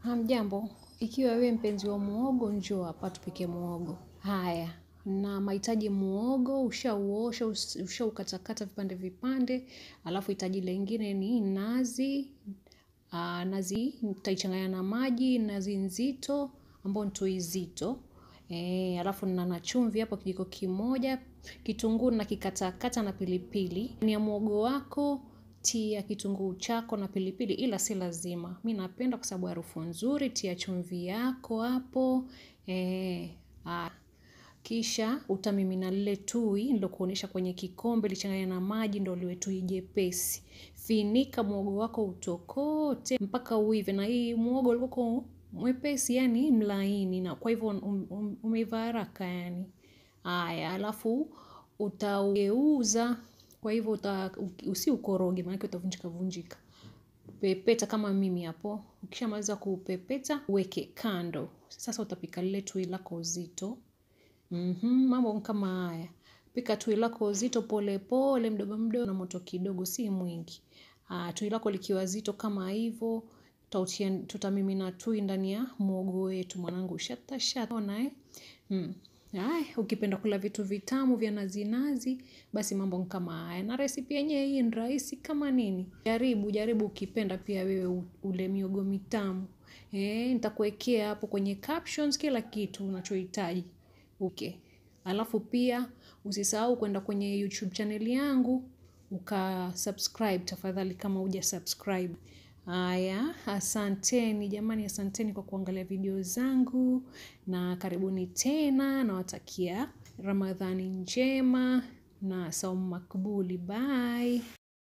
Hamjambo, ikiwa wewe mpenzi wa muhogo, njoo hapa tupike muhogo. Haya, na mahitaji muhogo, ushauosha, ushaukatakata vipande vipande, alafu hitaji lingine ni nazi. Nazi nitaichanganya na maji, nazi nzito, ambayo ni tui zito. Alafu na chumvi hapo kijiko kimoja, kitunguu na kikatakata na pilipili. Ni ya muhogo wako, tia kitunguu chako na pilipili, ila si lazima. Mimi napenda kwa sababu harufu nzuri, tia chumvi yako hapo. Kisha utamimina lile tui nilokuonyesha kwenye kikombe, lichanganya na maji ndio liwe tui jepesi. Finika muhogo wako utokote mpaka uive, na hii muhogo uliko mwepesi, yani mlaini, na kwa hivyo umeiva haraka yani. Haya, alafu utaugeuza, kwa hivyo usiukoroge maana utavunjika vunjika. Pepeta kama mimi hapo. Ukishamaliza kupepeta, uweke kando. Sasa utapika lile tui lako zito. Mambo kama haya. Pika tui lako zito pole pole, mdogo mdogo, na moto kidogo, si mwingi. Tui lako likiwa zito kama hivyo, tutamimina tui ndani ya muhogo wetu. Mwanangu shata ona ukipenda kula vitu vitamu vya nazi nazi, basi mambo kama haya. Na resipi yenyewe hii ni rahisi kama nini. Jaribu ukipenda pia wewe ule mihogo mitamu. Nitakuwekea hapo kwenye captions kila kitu unachohitaji. Alafu pia usisahau kwenda kwenye YouTube channel yangu ukasubscribe tafadhali kama hujasubscribe. Haya, asanteni jamani, asanteni kwa kuangalia video zangu, na karibuni tena, nawatakia Ramadhani njema na saumu makbuli. Bye.